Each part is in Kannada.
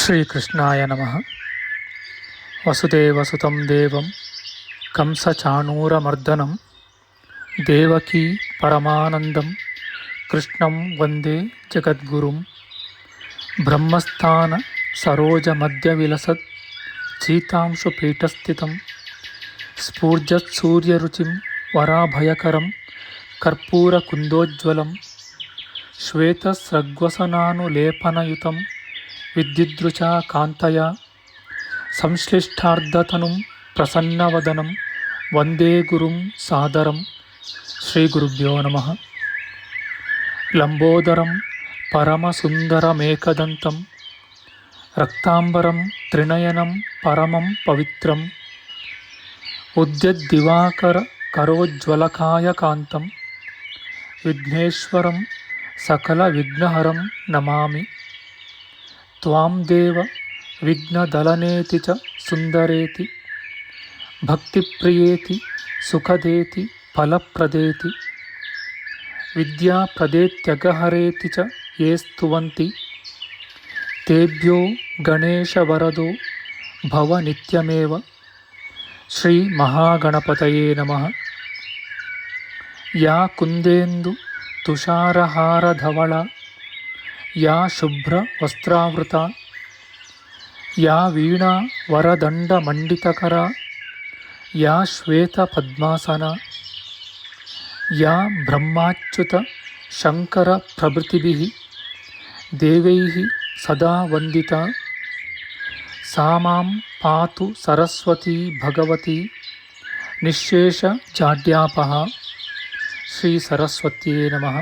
ಶ್ರೀಕೃಷ್ಣಾಯ ನಮಃ. ವಸುದೇವಸುತಂ ದೇವಂ ಕಂಸಚಾಣೂರಮರ್ದನಂ ದೇವಕೀ ಪರಮಾನಂದಂ ಕೃಷ್ಣಂ ವಂದೇ ಜಗದ್ಗುರುಂ. ಬ್ರಹ್ಮಸ್ಥಾನ ಸರೋಜಮಧ್ಯವಿಲಸತ್ ಚೀತಾಂಶುಪೀಠಸ್ಥಿತಂ ಸ್ಫೂರ್ಜತ್ಸೂರ್ಯರುಚಿಂ ವರಾಭಯಕರಂ ಕರ್ಪೂರಕುಂದೋಜ್ವಲಂ ಶ್ವೇತಸ್ರಗ್ವಸನಾನುಲೇಪನಯುತಂ ವಿದ್ಯುದೃಚಾ ಕಾಂತಯ ಸಂಶ್ಲಿಷ್ಟಾರ್ಧತನುಂ ಪ್ರಸನ್ನವದನಂ ವಂದೇ ಗುರುಂ ಸಾದರಂ. ಶ್ರೀಗುರುಭ್ಯೋ ನಮಃ. ಲಂಬೋದರಂ ಪರಮಸುಂದರಮೇಕದಂತಂ ರಕ್ತಾಂಬರಂ ತ್ರಿನಯನಂ ಪರಮಂ ಪವಿತ್ರಂ ಉದ್ಯದ್ದಿವಾಕರ ಕರೋಜ್ವಲಕಾಯಕಾಂತಂ ವಿಘ್ನೇಶ್ವರಂ ಸಕಲವಿಘ್ನಹರಂ ನಮಾಮಿ. ತ್ವಾಂ ದೇವ ವಿಘ್ನದಲನೇತಿ ಚ ಸುಂದರೇತಿ ಭಕ್ತಿಪ್ರಿಯೇತಿ ಸುಖದೇತಿ ಫಲಪ್ರದೇತಿ ವಿದ್ಯಾಪ್ರದೇತ್ಯಗಹರೇತಿ ಚ ಯೇ ಸ್ತುವಂತಿ ತೇಭ್ಯೋ ಗಣೇಶವರದೋ ಭವ ನಿತ್ಯಮೇವ. ಶ್ರೀ ಮಹಾಗಣಪತಯೇ ನಮಃ. ಯಾ ಕುಂದೇಂದು ತುಷಾರಹಾರಧವಳ ಯಾ ಶುಭ್ರ ವಸ್ತ್ರಾವೃತ ಯಾ ವೀಣಾ ವರದಂಡಮಂಡಿತಕರ ಯಾ ಶ್ವೇತ ಪದ್ಮಾಸನ ಯಾ ಬ್ರಹ್ಮಾಚ್ಯುತ ಶಂಕರ ಪ್ರಭೃತಿಭಿಃ ದೇವೈಃ ಸದಾ ವಂದಿತಾ ಸಾ ಮಾಂ ಪಾತು ಸರಸ್ವತೀ ಭಗವತಿ ನಿಶ್ಶೇಷ ಜಾಡ್ಯಾಪಃ. ಶ್ರೀ ಸರಸ್ವತ್ಯೇ ನಮಃ.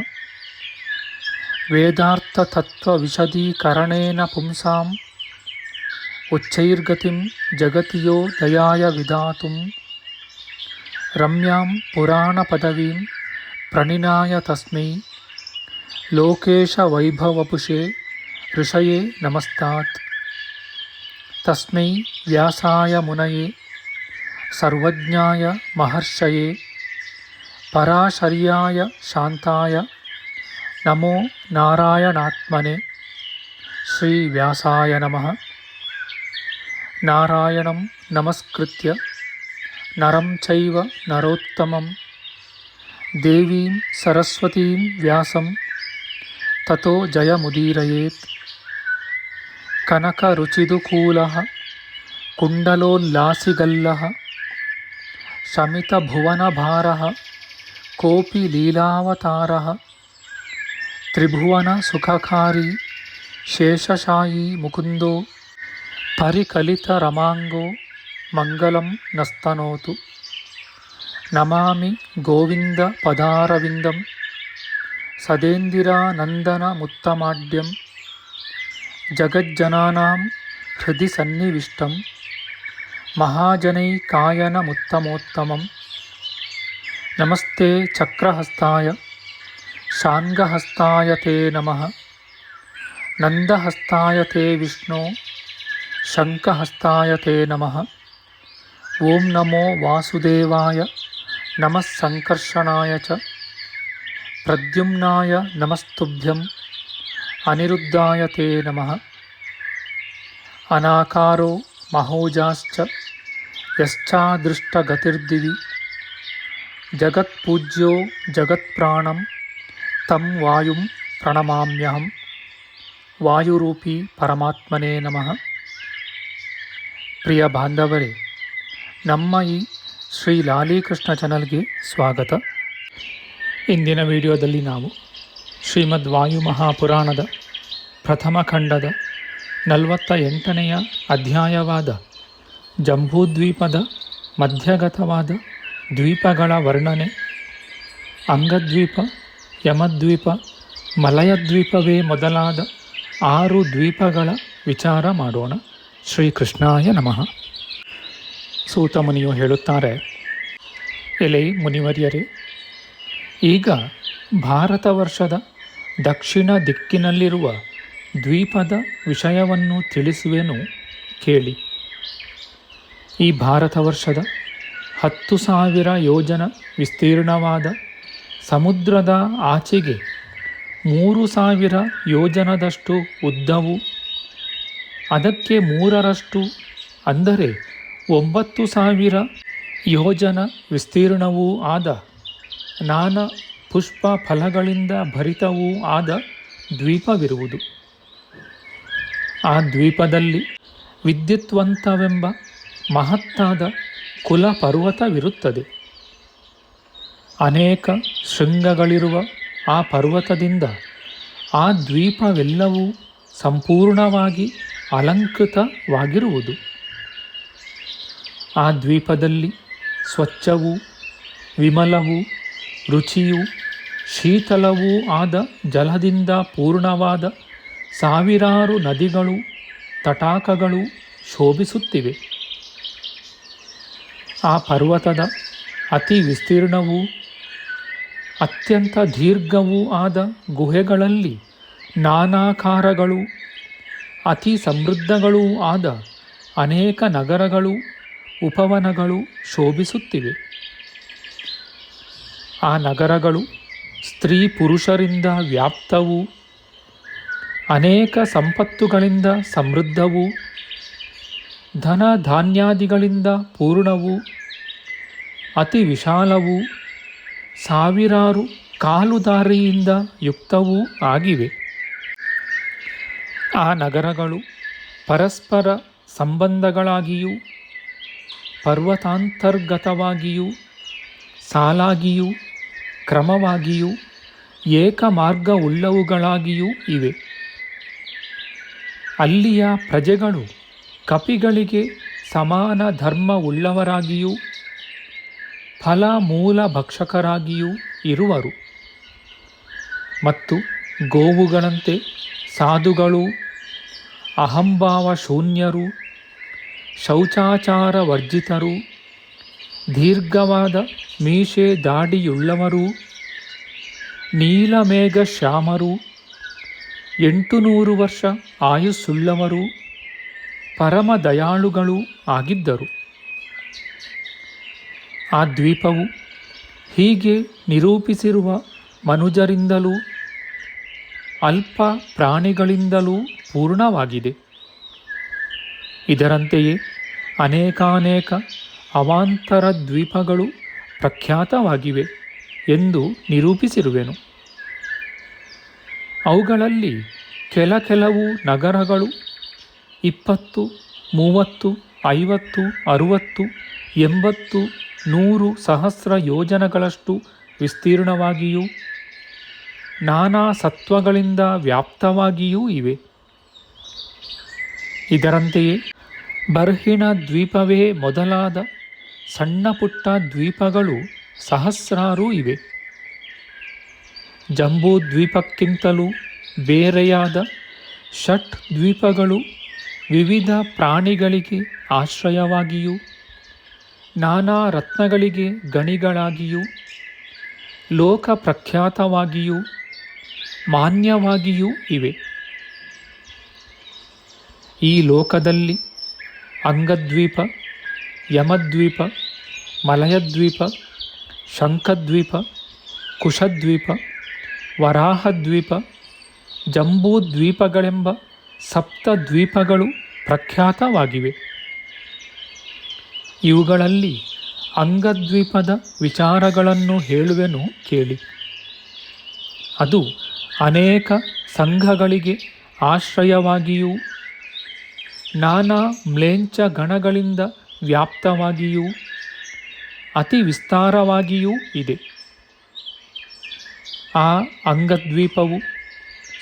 ವೇದಾರ್ಥತತ್ವವಿಶದೀಕರಣೇನ ಪುಂಸಾಂ ಉಚ್ಚೈರ್ಗತಿಂ ಜಗತಿಯೋ ದಯಾಯ ವಿಧಾತುಂ ರಮ್ಯಾಂ ಪುರಾಣಪದವೀಂ ಪ್ರಣಿನಾಯ ತಸ್ಮೈ ಲೋಕೇಶವೈಭವಪುಷೇ ಋಷಯೇ ನಮಸ್ತಾತ್. ತಸ್ಮೈ ವ್ಯಾಸಾಯ ಮುನಯೇ ಸರ್ವಜ್ಞಾಯ ಮಹರ್ಷಯೇ ಪರಾಶರ್ಯಾಯ ಶಾಂತಾಯ ನಮೋ ನಾರಾಯಣಾತ್ಮನೆ. ಶ್ರೀ ವ್ಯಾಸಾಯ ನಮಃ. ನಾರಾಯಣಂ ನಮಸ್ಕೃತ್ಯ ನರಂ ಚೈವ ನರೋತ್ತಮಂ ದೇವೀಂ ಸರಸ್ವತೀಂ ವ್ಯಾಸಂ ತತೋ ಜಯಮುದೀರಯೇತ್. ಕನಕರುಚಿದುಕೂಲಃ ಕುಂಡಲೋಲ್ಲಾಸಿಗಲ್ಲಃ ಶಮಿತಭುವನಭಾರಃ ಕೋಪಿ ಲೀಲಾವತಾರಃ ತ್ರಿಭುವನ ಸುಖಕಾರಿ ಶೇಷಶಾಯೀ ಮುಕುಂದೋ ಪರಿಕಲಿತರಮಾಂಗೋ ಮಂಗಲಂ ನಸ್ತನೋತು. ನಮಾಮಿ ಗೋವಿಂದ ಪದಾರವಿಂದಂ ಸದೇಂದಿರಾನಂದನಮುತ್ತಮಾಡ್ಯಂ ಜಗಜ್ಜನಾನಾಂ ಹೃದಯ ಸನ್ನಿವಿಷ್ಟಂ ಮಹಾಜನೈಕಾಯನಮುತ್ತಮೋತ್ತಮಂ. ನಮಸ್ತೆ ಚಕ್ರಹಸ್ತಾಯ ಶಾಂಗಹಸ್ತಾಯ ತೇ ನಮಃ. ನಂದಹಸ್ತಾಯ ತೇ ವಿಷ್ಣೋ ಶಂಖಹಸ್ತಾಯ ತೇ ನಮಃ. ಓಂ ನಮೋ ವಾಸುದೇವಾಯ ನಮಃ ಸಂಕರ್ಷಣಾಯ ಚ ಪ್ರದ್ಯುಮ್ನಾಯ ನಮಸ್ತುಭ್ಯಂ ಅನಿರುದ್ಧಾಯ ತೇ ನಮಃ. ಅನಾಕಾರೋ ಮಹೋಜಾಶ್ಚ ಯಶ್ಚಾದೃಷ್ಟಗತಿರ್ದಿವಿ ಜಗತ್ಪೂಜ್ಯೋ ಜಗತ್ಪ್ರಾಣಂ ತಂ ವಾಯುಂ ಪ್ರಣಮಾಮ್ಯಹಂ. ವಾಯುರೂಪಿ ಪರಮಾತ್ಮನೇ ನಮಃ. ಪ್ರಿಯ ಬಾಂಧವರೇ, ನಮ್ಮ ಈ ಶ್ರೀ ಲಾಲೀಕೃಷ್ಣ ಚಾನಲ್ಗೆ ಸ್ವಾಗತ. ಇಂದಿನ ವಿಡಿಯೋದಲ್ಲಿ ನಾವು ಶ್ರೀಮದ್ ವಾಯು ಮಹಾಪುರಾಣದ ಪ್ರಥಮ ಖಂಡದ 48ನೆಯ ಅಧ್ಯಾಯವಾದ ಜಂಬೂದ್ವೀಪದ ಮಧ್ಯಗತವಾದ ದ್ವೀಪಗಳ ವರ್ಣನೆ, ಅಂಗದ್ವೀಪ, ಯಮದ್ವೀಪ, ಮಲಯದ್ವೀಪವೇ ಮೊದಲಾದ 6 ದ್ವೀಪಗಳ ವಿಚಾರ ಮಾಡೋಣ. ಶ್ರೀಕೃಷ್ಣಾಯ ನಮಃ. ಸೂತ ಮುನಿಯು ಹೇಳುತ್ತಾರೆ, ಎಲೆ ಮುನಿವರ್ಯರೇ, ಈಗ ಭಾರತ ವರ್ಷದ ದಕ್ಷಿಣ ದಿಕ್ಕಿನಲ್ಲಿರುವ ದ್ವೀಪದ ವಿಷಯವನ್ನು ತಿಳಿಸುವೆನು ಕೇಳಿ. ಈ ಭಾರತ ವರ್ಷದ 10,000 ಯೋಜನ ವಿಸ್ತೀರ್ಣವಾದ ಸಮುದ್ರದ ಆಚೆಗೆ 3,000 ಯೋಜನದಷ್ಟು ಉದ್ದವೂ ಅದಕ್ಕೆ 3ರಷ್ಟು ಅಂದರೆ 9,000 ಯೋಜನ ವಿಸ್ತೀರ್ಣವೂ ಆದ ನಾನಾ ಪುಷ್ಪ ಫಲಗಳಿಂದ ಭರಿತವೂ ಆದ ದ್ವೀಪವಿರುವುದು. ಆ ದ್ವೀಪದಲ್ಲಿ ವಿದ್ಯುತ್ವಂತವೆಂಬ ಮಹತ್ತಾದ ಕುಲ ಪರ್ವತವಿರುತ್ತದೆ. ಅನೇಕ ಶೃಂಗಗಳಿರುವ ಆ ಪರ್ವತದಿಂದ ಆ ದ್ವೀಪವೆಲ್ಲವೂ ಸಂಪೂರ್ಣವಾಗಿ ಅಲಂಕೃತವಾಗಿರುವುದು. ಆ ದ್ವೀಪದಲ್ಲಿ ಸ್ವಚ್ಛವೂ ವಿಮಲವೂ ರುಚಿಯೂ ಶೀತಲವೂ ಆದ ಜಲದಿಂದ ಪೂರ್ಣವಾದ ಸಾವಿರಾರು ನದಿಗಳು ತಟಾಕಗಳು ಶೋಭಿಸುತ್ತಿವೆ. ಆ ಪರ್ವತದ ಅತಿ ವಿಸ್ತೀರ್ಣವೂ ಅತ್ಯಂತ ದೀರ್ಘವೂ ಆದ ಗುಹೆಗಳಲ್ಲಿ ನಾನಾಕಾರಗಳು ಅತಿ ಸಮೃದ್ಧಗಳೂ ಆದ ಅನೇಕ ನಗರಗಳು ಉಪವನಗಳು ಶೋಭಿಸುತ್ತಿವೆ. ಆ ನಗರಗಳು ಸ್ತ್ರೀ ಪುರುಷರಿಂದ ವ್ಯಾಪ್ತವೂ ಅನೇಕ ಸಂಪತ್ತುಗಳಿಂದ ಸಮೃದ್ಧವೂ ಧನ ಧಾನ್ಯಾದಿಗಳಿಂದ ಪೂರ್ಣವೂ ಅತಿ ವಿಶಾಲವೂ ಸಾವಿರಾರು ಕಾಲುದಾರಿಯಿಂದ ಯುಕ್ತವೂ ಆಗಿವೆ. ಆ ನಗರಗಳು ಪರಸ್ಪರ ಸಂಬಂಧಗಳಾಗಿಯೂ ಪರ್ವತಾಂತರ್ಗತವಾಗಿಯೂ ಸಾಲಾಗಿಯೂ ಕ್ರಮವಾಗಿಯೂ ಏಕಮಾರ್ಗವುಳ್ಳವುಗಳಾಗಿಯೂ ಇವೆ. ಅಲ್ಲಿಯ ಪ್ರಜೆಗಳು ಕಪಿಗಳಿಗೆ ಸಮಾನ ಧರ್ಮವುಳ್ಳವರಾಗಿಯೂ ಫಲ ಮೂಲ ಭಕ್ಷಕರಾಗಿಯೂ ಇರುವರು. ಮತ್ತು ಗೋವುಗಳಂತೆ ಸಾಧುಗಳು ಅಹಂಭಾವ ಶೂನ್ಯರು ಶೌಚಾಚಾರ ವರ್ಜಿತರು ದೀರ್ಘವಾದ ಮೀಸೆ ದಾಡಿಯುಳ್ಳವರೂ ನೀಲಮೇಘ ಶ್ಯಾಮರು 800 ವರ್ಷ ಆಯುಸ್ಸುಳ್ಳವರು ಪರಮ ದಯಾಳುಗಳೂ ಆಗಿದ್ದರು. ಆ ದ್ವೀಪವು ಹೀಗೆ ನಿರೂಪಿಸಿರುವ ಮನುಜರಿಂದಲೂ ಅಲ್ಪ ಪ್ರಾಣಿಗಳಿಂದಲೂ ಪೂರ್ಣವಾಗಿದೆ. ಇದರಂತೆಯೇ ಅನೇಕಾನೇಕ ಅವಾಂತರ ದ್ವೀಪಗಳು ಪ್ರಖ್ಯಾತವಾಗಿವೆ ಎಂದು ನಿರೂಪಿಸಿರುವೆನು. ಅವುಗಳಲ್ಲಿ ಕೆಲವು ನಗರಗಳು 20, 30, 50, 60, 80, 100 ಸಹಸ್ರ ಯೋಜನಗಳಷ್ಟು ವಿಸ್ತೀರ್ಣವಾಗಿಯೂ ನಾನಾ ಸತ್ವಗಳಿಂದ ವ್ಯಾಪ್ತವಾಗಿಯೂ ಇವೆ. ಇದರಂತೆಯೇ ಬರ್ಹಿಣ ದ್ವೀಪವೇ ಮೊದಲಾದ ಸಣ್ಣ ಪುಟ್ಟ ದ್ವೀಪಗಳು ಸಹಸ್ರಾರು ಇವೆ. ಜಂಬೂ ದ್ವೀಪಕ್ಕಿಂತಲೂ ಬೇರೆಯಾದ ಷಟ್ ದ್ವೀಪಗಳು ವಿವಿಧ ಪ್ರಾಣಿಗಳಿಗೆ ಆಶ್ರಯವಾಗಿಯೂ ನಾನಾ ರತ್ನಗಳಿಗೆ ಗಣಿಗಳಾಗಿಯೂ ಲೋಕ ಪ್ರಖ್ಯಾತವಾಗಿಯೂ ಮಾನ್ಯವಾಗಿಯೂ ಇವೆ. ಈ ಲೋಕದಲ್ಲಿ ಅಂಗದ್ವೀಪ, ಯಮದ್ವೀಪ, ಮಲಯದ್ವೀಪ, ಶಂಖದ್ವೀಪ, ಕುಶದ್ವೀಪ, ವರಾಹದ್ವೀಪ, ಜಂಬೂದ್ವೀಪಗಳೆಂಬ 7 ದ್ವೀಪಗಳು ಪ್ರಖ್ಯಾತವಾಗಿವೆ. ಇವುಗಳಲ್ಲಿ ಅಂಗದ್ವೀಪದ ವಿಚಾರಗಳನ್ನು ಹೇಳುವೆನು ಕೇಳಿ. ಅದು ಅನೇಕ ಸಂಘಗಳಿಗೆ ಆಶ್ರಯವಾಗಿಯೂ ನಾನಾ ಮ್ಲೇಚ್ಛ ಗಣಗಳಿಂದ ವ್ಯಾಪ್ತವಾಗಿಯೂ ಅತಿ ವಿಸ್ತಾರವಾಗಿಯೂ ಇದೆ. ಆ ಅಂಗದ್ವೀಪವು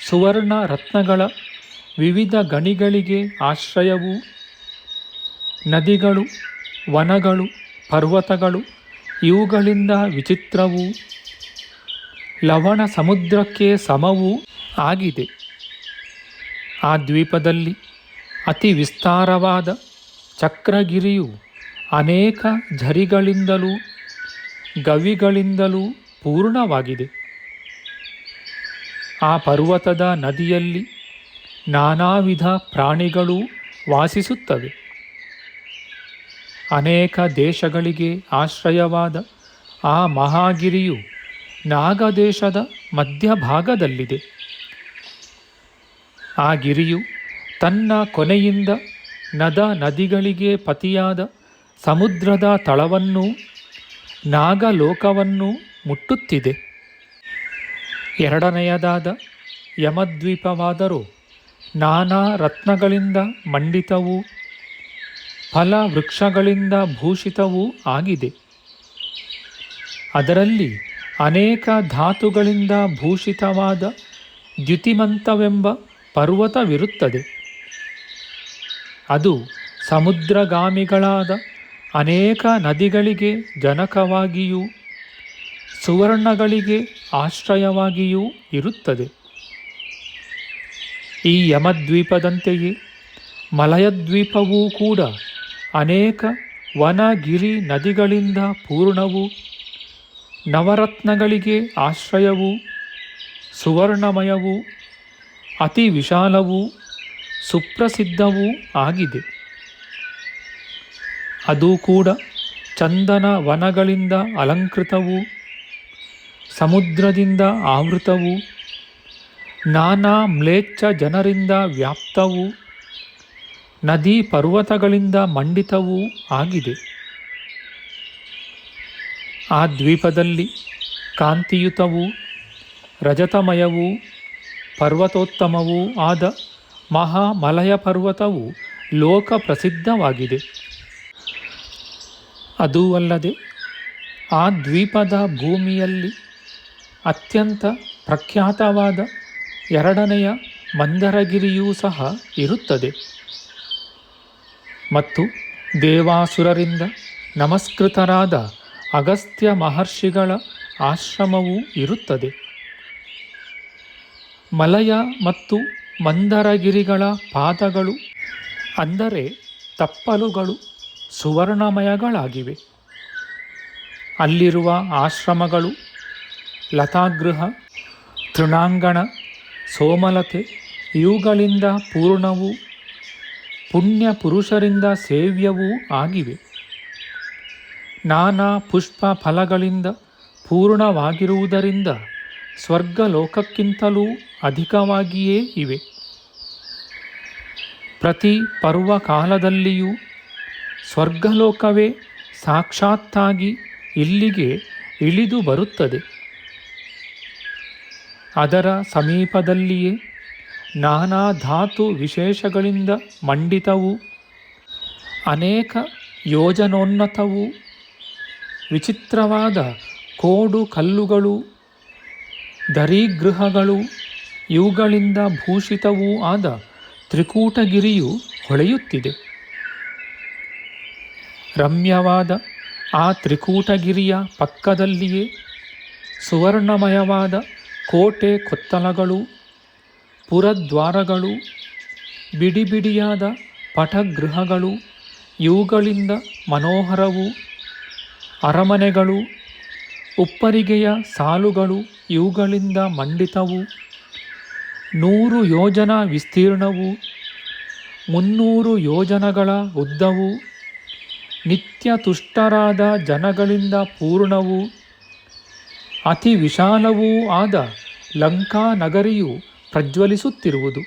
ಸುವರ್ಣ ರತ್ನಗಳ ವಿವಿಧ ಗಣಿಗಳಿಗೆ ಆಶ್ರಯವೂ ನದಿಗಳು ವನಗಳು ಪರ್ವತಗಳು ಇವುಗಳಿಂದ ವಿಚಿತ್ರವೂ ಲವಣ ಸಮುದ್ರಕ್ಕೆ ಸಮವೂ ಆಗಿದೆ. ಆ ದ್ವೀಪದಲ್ಲಿ ಅತಿ ವಿಸ್ತಾರವಾದ ಚಕ್ರಗಿರಿಯು ಅನೇಕ ಝರಿಗಳಿಂದಲೂ ಗವಿಗಳಿಂದಲೂ ಪೂರ್ಣವಾಗಿದೆ. ಆ ಪರ್ವತದ ನದಿಯಲ್ಲಿ ನಾನಾ ವಿಧ ಪ್ರಾಣಿಗಳು ವಾಸಿಸುತ್ತವೆ. ಅನೇಕ ದೇಶಗಳಿಗೆ ಆಶ್ರಯವಾದ ಆ ಮಹಾಗಿರಿಯು ನಾಗದೇಶದ ಮಧ್ಯಭಾಗದಲ್ಲಿದೆ. ಆ ಗಿರಿಯು ತನ್ನ ಕೊನೆಯಿಂದ ನದಿಗಳಿಗೆ ಪತಿಯಾದ ಸಮುದ್ರದ ತಳವನ್ನು ನಾಗಲೋಕವನ್ನು ಮುಟ್ಟುತ್ತಿದೆ. ಎರಡನೆಯದಾದ ಯಮದ್ವೀಪವಾದರೂ ನಾನಾ ರತ್ನಗಳಿಂದ ಮಂಡಿತವೂ ಫಲ ವೃಕ್ಷಗಳಿಂದ ಭೂಷಿತವೂ ಆಗಿದೆ. ಅದರಲ್ಲಿ ಅನೇಕ ಧಾತುಗಳಿಂದ ಭೂಷಿತವಾದ ದ್ಯುತಿಮಂತವೆಂಬ ಪರ್ವತವಿರುತ್ತದೆ. ಅದು ಸಮುದ್ರಗಾಮಿಗಳಾದ ಅನೇಕ ನದಿಗಳಿಗೆ ಜನಕವಾಗಿಯೂ ಸುವರ್ಣಗಳಿಗೆ ಆಶ್ರಯವಾಗಿಯೂ ಇರುತ್ತದೆ. ಈ ಯಮದ್ವೀಪದಂತೆಯೇ ಮಲಯದ್ವೀಪವೂ ಕೂಡ ಅನೇಕ ವನಗಿರಿ ನದಿಗಳಿಂದ ಪೂರ್ಣವೂ ನವರತ್ನಗಳಿಗೆ ಆಶ್ರಯವೂ ಸುವರ್ಣಮಯವೂ ಅತಿ ವಿಶಾಲವೂ ಸುಪ್ರಸಿದ್ಧವೂ ಆಗಿದೆ. ಅದು ಕೂಡ ಚಂದನ ವನಗಳಿಂದ ಅಲಂಕೃತವೂ ಸಮುದ್ರದಿಂದ ಆವೃತವೂ ನಾನಾ ಮ್ಲೇಚ್ಛ ಜನರಿಂದ ವ್ಯಾಪ್ತವೂ ನದಿ ಪರ್ವತಗಳಿಂದ ಮಂಡಿತವೂ ಆಗಿದೆ. ಆ ದ್ವೀಪದಲ್ಲಿ ಕಾಂತಿಯುತವೂ ರಜತಮಯವೂ ಪರ್ವತೋತ್ತಮವೂ ಆದ ಮಹಾಮಲಯ ಪರ್ವತವು ಲೋಕ ಪ್ರಸಿದ್ಧವಾಗಿದೆ. ಅದೂ ಅಲ್ಲದೆ ಆ ದ್ವೀಪದ ಭೂಮಿಯಲ್ಲಿ ಅತ್ಯಂತ ಪ್ರಖ್ಯಾತವಾದ ಎರಡನೆಯ ಮಂದರಗಿರಿಯೂ ಸಹ ಇರುತ್ತದೆ ಮತ್ತು ದೇವಾಸುರರಿಂದ ನಮಸ್ಕೃತರಾದ ಅಗಸ್ತ್ಯ ಮಹರ್ಷಿಗಳ ಆಶ್ರಮವೂ ಇರುತ್ತದೆ. ಮಲಯ ಮತ್ತು ಮಂದರಗಿರಿಗಳ ಪಾದಗಳು ಅಂದರೆ ತಪ್ಪಲುಗಳು ಸುವರ್ಣಮಯಗಳಾಗಿವೆ. ಅಲ್ಲಿರುವ ಆಶ್ರಮಗಳು ಲತಾಗೃಹ, ತೃಣಾಂಗಣ, ಸೋಮಲತೆ ಇವುಗಳಿಂದ ಪೂರ್ಣವೂ ಪುಣ್ಯ ಪುರುಷರಿಂದ ಸೇವ್ಯವೂ ಆಗಿವೆ. ನಾನಾ ಪುಷ್ಪ ಫಲಗಳಿಂದ ಪೂರ್ಣವಾಗಿರುವುದರಿಂದ ಸ್ವರ್ಗಲೋಕಕ್ಕಿಂತಲೂ ಅಧಿಕವಾಗಿಯೇ ಇವೆ. ಪ್ರತಿ ಪರ್ವಕಾಲದಲ್ಲಿಯೂ ಸ್ವರ್ಗಲೋಕವೇ ಸಾಕ್ಷಾತ್ತಾಗಿ ಇಲ್ಲಿಗೆ ಇಳಿದು ಬರುತ್ತದೆ. ಅದರ ಸಮೀಪದಲ್ಲಿಯೇ ನಾನಾ ಧಾತು ವಿಶೇಷಗಳಿಂದ ಮಂಡಿತವೂ ಅನೇಕ ಯೋಜನೋನ್ನತವೂ ವಿಚಿತ್ರವಾದ ಕೋಡು ಕಲ್ಲುಗಳು ದರೀಗೃಹಗಳು ಇವುಗಳಿಂದ ಭೂಷಿತವೂ ಆದ ತ್ರಿಕೂಟಗಿರಿಯು ಹೊಳೆಯುತ್ತಿದೆ. ರಮ್ಯವಾದ ಆ ತ್ರಿಕೂಟಗಿರಿಯ ಪಕ್ಕದಲ್ಲಿಯೇ ಸುವರ್ಣಮಯವಾದ ಕೋಟೆ ಕೊತ್ತಲಗಳು, ಪುರದ್ವಾರಗಳು, ಬಿಡಿಬಿಡಿಯಾದ ಪಟಗೃಹಗಳು ಇವುಗಳಿಂದ ಮನೋಹರವೂ ಅರಮನೆಗಳು, ಉಪ್ಪರಿಗೆಯ ಸಾಲುಗಳು ಇವುಗಳಿಂದ ಮಂಡಿತವೂ 100 ಯೋಜನ ವಿಸ್ತೀರ್ಣವೂ 300 ಯೋಜನಗಳ ಉದ್ದವೂ ನಿತ್ಯ ತುಷ್ಟರಾದ ಜನಗಳಿಂದ ಪೂರ್ಣವೂ ಅತಿ ವಿಶಾಲವೂ ಆದ ಲಂಕಾ ನಗರಿಯು ಪ್ರಜ್ವಲಿಸುತ್ತಿರುವುದು.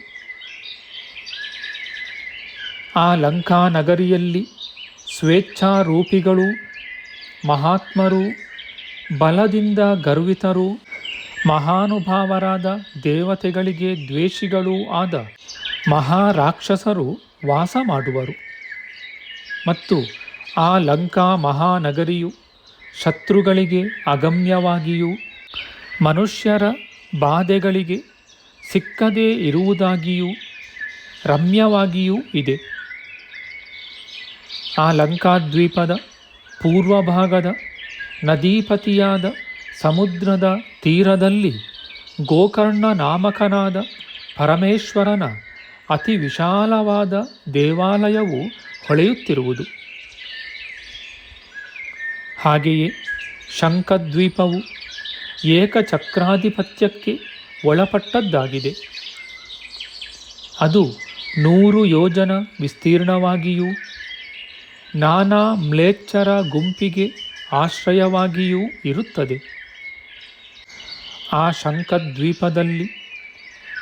ಆ ಲಂಕಾ ನಗರಿಯಲ್ಲಿ ಸ್ವೇಚ್ಛಾರೂಪಿಗಳು, ಮಹಾತ್ಮರು, ಬಲದಿಂದ ಗರ್ವಿತರು, ಮಹಾನುಭಾವರಾದ ದೇವತೆಗಳಿಗೆ ದ್ವೇಷಿಗಳೂ ಆದ ಮಹಾರಾಕ್ಷಸರು ವಾಸ ಮಾಡುವರು. ಮತ್ತು ಆ ಲಂಕಾ ಮಹಾನಗರಿಯು ಶತ್ರುಗಳಿಗೆ ಅಗಮ್ಯವಾಗಿಯೂ ಮನುಷ್ಯರ ಬಾಧೆಗಳಿಗೆ ಸಿಕ್ಕದೇ ಇರುವುದಾಗಿಯೂ ರಮ್ಯವಾಗಿಯೂ ಇದೆ. ಆ ಲಂಕಾದ್ವೀಪದ ಪೂರ್ವಭಾಗದ ನದೀಪತಿಯಾದ ಸಮುದ್ರದ ತೀರದಲ್ಲಿ ಗೋಕರ್ಣ ನಾಮಕನಾದ ಪರಮೇಶ್ವರನ ಅತಿ ವಿಶಾಲವಾದ ದೇವಾಲಯವು ಹೊಳೆಯುತ್ತಿರುವುದು. ಹಾಗೆಯೇ ಶಂಖದ್ವೀಪವು ಏಕಚಕ್ರಾಧಿಪತ್ಯಕ್ಕೆ ಒಳಪಟ್ಟದ್ದಾಗಿದೆ. ಅದು 100 ಯೋಜನ ವಿಸ್ತೀರ್ಣವಾಗಿಯೂ ನಾನಾ ಮ್ಲೇಚ್ಛರ ಗುಂಪಿಗೆ ಆಶ್ರಯವಾಗಿಯೂ ಇರುತ್ತದೆ. ಆ ಶಂಖದ್ವೀಪದಲ್ಲಿ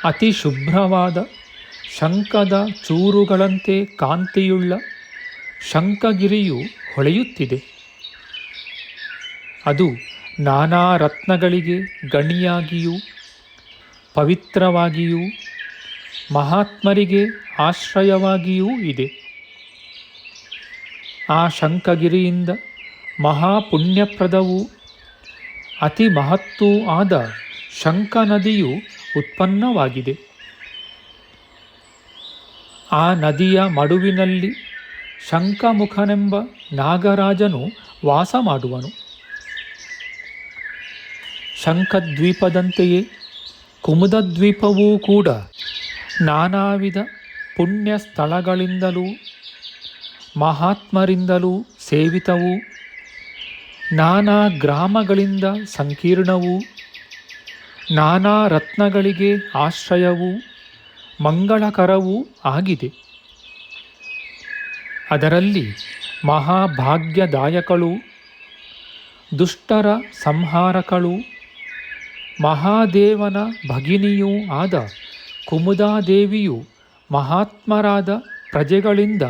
ಅತಿ ಶುಭ್ರವಾದ ಶಂಖದ ಚೂರುಗಳಂತೆ ಕಾಂತಿಯುಳ್ಳ ಶಂಖಗಿರಿಯು ಹೊಳೆಯುತ್ತಿದೆ. ಅದು ನಾನಾ ರತ್ನಗಳಿಗೆ ಗಣಿಯಾಗಿಯೂ ಪವಿತ್ರವಾಗಿಯೂ ಮಹಾತ್ಮರಿಗೆ ಆಶ್ರಯವಾಗಿಯೂ ಇದೆ. ಆ ಶಂಖಗಿರಿಯಿಂದ ಮಹಾಪುಣ್ಯಪ್ರದವೂ ಅತಿ ಮಹತ್ತೂ ಆದ ಶಂಖ ನದಿಯು ಉತ್ಪನ್ನವಾಗಿದೆ. ಆ ನದಿಯ ಮಡುವಿನಲ್ಲಿ ಶಂಖಮುಖನೆಂಬ ನಾಗರಾಜನು ವಾಸ ಮಾಡುವನು. ಶಂಖದ್ವೀಪದಂತೆಯೇ ಕುಮುದದ್ವೀಪವೂ ಕೂಡ ನಾನಾ ವಿಧ ಪುಣ್ಯ ಸ್ಥಳಗಳಿಂದಲೂ ಮಹಾತ್ಮರಿಂದಲೂ ಸೇವಿತವೂ ನಾನಾ ಗ್ರಾಮಗಳಿಂದ ಸಂಕೀರ್ಣವೂ ನಾನಾ ರತ್ನಗಳಿಗೆ ಆಶ್ರಯವೂ ಮಂಗಳಕರವೂ ಆಗಿದೆ. ಅದರಲ್ಲಿ ಮಹಾಭಾಗ್ಯದಾಯಕಳು ದುಷ್ಟರ ಸಂಹಾರಕಳು ಮಹಾದೇವನ ಭಗಿನಿಯೂ ಆದ ಕುಮುದಾದೇವಿಯು ಮಹಾತ್ಮರಾದ ಪ್ರಜೆಗಳಿಂದ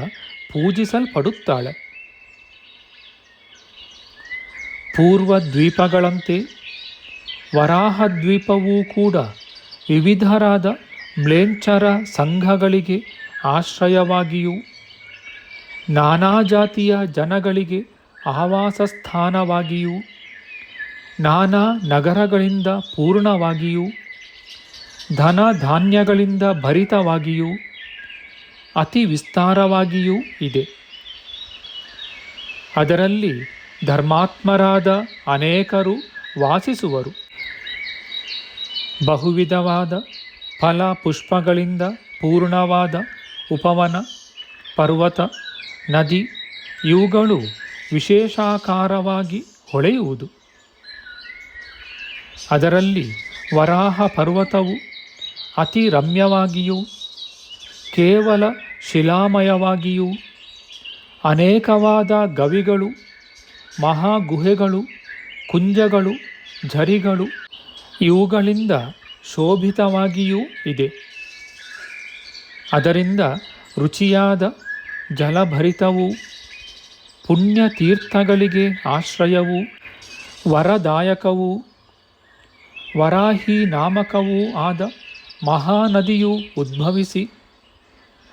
ಪೂಜಿಸಲ್ಪಡುತ್ತಾಳೆ. ಪೂರ್ವ ದ್ವೀಪಗಳಂತೆ ವರಾಹದ್ವೀಪವೂ ಕೂಡ ವಿವಿಧರಾದ ಮ್ಲೇಚ್ಛರ ಸಂಘಗಳಿಗೆ ಆಶ್ರಯವಾಗಿಯೂ ನಾನಾ ಜಾತಿಯ ಜನಗಳಿಗೆ ಆವಾಸ ಸ್ಥಾನವಾಗಿಯೂ ನಾನಾ ನಗರಗಳಿಂದ ಪೂರ್ಣವಾಗಿಯೂ ಧನ ಧಾನ್ಯಗಳಿಂದ ಭರಿತವಾಗಿಯೂ ಅತಿ ವಿಸ್ತಾರವಾಗಿಯೂ ಇದೆ. ಅದರಲ್ಲಿ ಧರ್ಮಾತ್ಮರಾದ ಅನೇಕರು ವಾಸಿಸುವರು. ಬಹುವಿಧವಾದ ಫಲ ಪುಷ್ಪಗಳಿಂದ ಪೂರ್ಣವಾದ ಉಪವನ, ಪರ್ವತ, ನದಿ ಇವುಗಳು ವಿಶೇಷಾಕಾರವಾಗಿ ಹೊಳೆಯುವುದು. ಅದರಲ್ಲಿ ವರಾಹ ಪರ್ವತವು ಅತಿ ರಮ್ಯವಾಗಿಯೂ ಕೇವಲ ಶಿಲಾಮಯವಾಗಿಯೂ ಅನೇಕವಾದ ಗವಿಗಳು, ಮಹಾಗುಹೆಗಳು, ಕುಂಜಗಳು, ಝರಿಗಳು ಇವುಗಳಿಂದ ಶೋಭಿತವಾಗಿಯೂ ಇದೆ. ಅದರಿಂದ ರುಚಿಯಾದ ಜಲಭರಿತವೂ ಪುಣ್ಯತೀರ್ಥಗಳಿಗೆ ಆಶ್ರಯವೂ ವರದಾಯಕವೂ ವರಾಹಿ ನಾಮಕವೂ ಆದ ಮಹಾನದಿಯು ಉದ್ಭವಿಸಿ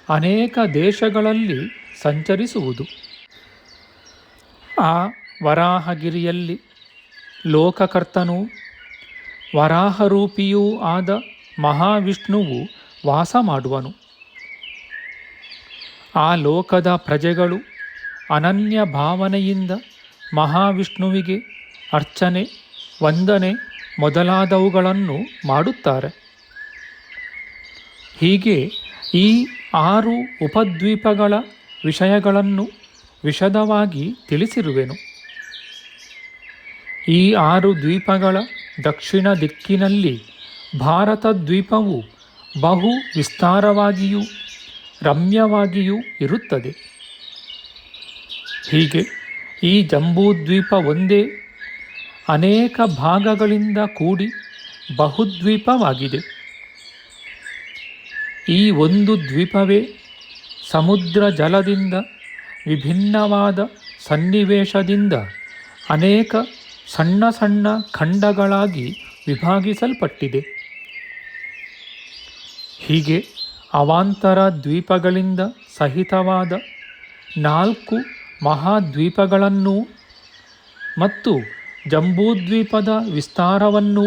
ಅನೇಕ ದೇಶಗಳಲ್ಲಿ ಸಂಚರಿಸುವುದು. ಆ ವರಾಹಗಿರಿಯಲ್ಲಿ ಲೋಕಕರ್ತನೂ ವರಾಹರೂಪಿಯೂ ಆದ ಮಹಾವಿಷ್ಣುವು ವಾಸ ಮಾಡುವನು. ಆ ಲೋಕದ ಪ್ರಜೆಗಳು ಅನನ್ಯ ಭಾವನೆಯಿಂದ ಮಹಾವಿಷ್ಣುವಿಗೆ ಅರ್ಚನೆ, ವಂದನೆ ಮೊದಲಾದವುಗಳನ್ನು ಮಾಡುತ್ತಾರೆ. ಹೀಗೆ ಈ 6 ಉಪದ್ವೀಪಗಳ ವಿಷಯಗಳನ್ನು ವಿಶದವಾಗಿ ತಿಳಿಸಿರುವೆನು. ಈ 6 ದ್ವೀಪಗಳ ದಕ್ಷಿಣ ದಿಕ್ಕಿನಲ್ಲಿ ಭಾರತ ದ್ವೀಪವು ಬಹು ವಿಸ್ತಾರವಾಗಿಯೂ ರಮ್ಯವಾಗಿಯೂ ಇರುತ್ತದೆ. ಹೀಗೆ ಈ ಜಂಬೂದ್ವೀಪ ಒಂದೇ ಅನೇಕ ಭಾಗಗಳಿಂದ ಕೂಡಿ ಬಹುದ್ವೀಪವಾಗಿದೆ. ಈ ಒಂದು ದ್ವೀಪವೇ ಸಮುದ್ರ ಜಲದಿಂದ ವಿಭಿನ್ನವಾದ ಸನ್ನಿವೇಶದಿಂದ ಅನೇಕ ಸಣ್ಣ ಸಣ್ಣ ಖಂಡಗಳಾಗಿ ವಿಭಾಗಿಸಲ್ಪಟ್ಟಿದೆ. ಹೀಗೆ ಅವಾಂತರ ದ್ವೀಪಗಳಿಂದ ಸಹಿತವಾದ 4 ಮಹಾದ್ವೀಪಗಳನ್ನೂ ಮತ್ತು ಜಂಬೂದ್ವೀಪದ ವಿಸ್ತಾರವನ್ನೂ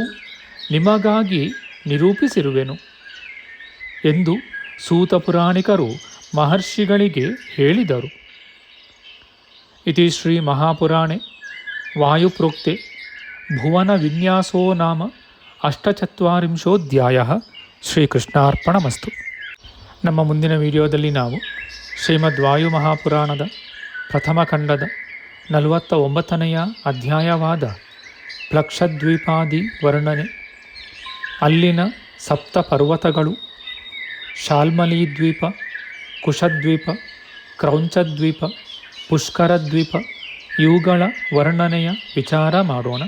ನಿಮಗಾಗಿ ನಿರೂಪಿಸಿರುವೆನು ಎಂದು ಸೂತ ಪುರಾಣಿಕರು ಮಹರ್ಷಿಗಳಿಗೆ ಹೇಳಿದರು. ಇತಿ ಶ್ರೀ ಮಹಾಪುರಾಣೆ ವಾಯುಪ್ರೋಕ್ತೆ ಭುವನ ವಿನ್ಯಾಸೋ ನಾಮ ಅಷ್ಟಚತ್ವಾರಿಂಶೋಧ್ಯಾಯಃ. ಶ್ರೀಕೃಷ್ಣಾರ್ಪಣಮಸ್ತು. ನಮ್ಮ ಮುಂದಿನ ವಿಡಿಯೋದಲ್ಲಿ ನಾವು ಶ್ರೀಮದ್ ವಾಯು ಮಹಾಪುರಾಣದ ಪ್ರಥಮ ಖಂಡದ 49ನೆಯ ಅಧ್ಯಾಯವಾದ ಪ್ಲಕ್ಷದ್ವೀಪಾದಿ ವರ್ಣನೆ, ಅಲ್ಲಿನ ಸಪ್ತ ಪರ್ವತಗಳು, ಶಾಲ್ಮಲೀದ್ವೀಪ, ಕುಶದ್ವೀಪ, ಕ್ರೌಂಚದ್ವೀಪ, ಪುಷ್ಕರದ್ವೀಪ ಇವುಗಳ ವರ್ಣನೆಯ ವಿಚಾರ ಮಾಡೋಣ.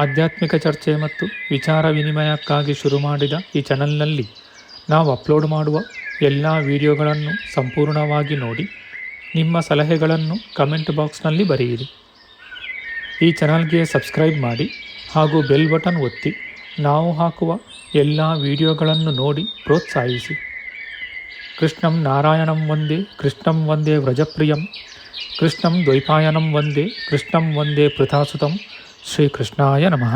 ಆಧ್ಯಾತ್ಮಿಕ ಚರ್ಚೆ ಮತ್ತು ವಿಚಾರ ವಿನಿಮಯಕ್ಕಾಗಿ ಶುರು ಮಾಡಿದ ಈ ಚಾನಲ್ನಲ್ಲಿ ನಾವು ಅಪ್ಲೋಡ್ ಮಾಡುವ ಎಲ್ಲ ವಿಡಿಯೋಗಳನ್ನು ಸಂಪೂರ್ಣವಾಗಿ ನೋಡಿ ನಿಮ್ಮ ಸಲಹೆಗಳನ್ನು ಕಮೆಂಟ್ ಬಾಕ್ಸ್ನಲ್ಲಿ ಬರೆಯಿರಿ. ಈ ಚಾನಲ್ಗೆ ಸಬ್ಸ್ಕ್ರೈಬ್ ಮಾಡಿ ಹಾಗೂ ಬೆಲ್ ಬಟನ್ ಒತ್ತಿ ನಾವು ಹಾಕುವ ಎಲ್ಲ ವಿಡಿಯೋಗಳನ್ನು ನೋಡಿ ಪ್ರೋತ್ಸಾಹಿಸಿ. ಕೃಷ್ಣಂ ನಾರಾಯಣಂ ವಂದೇ ಕೃಷ್ಣಂ ವಂದೇ ವ್ರಜಪ್ರಿಯಂ ಕೃಷ್ಣಂ ದ್ವೈಪಾಯನಂ ವಂದೇ ಕೃಷ್ಣಂ ವಂದೇ ಪೃಥಾಸುತಂ. ಶ್ರೀಕೃಷ್ಣಾಯ ನಮಃ.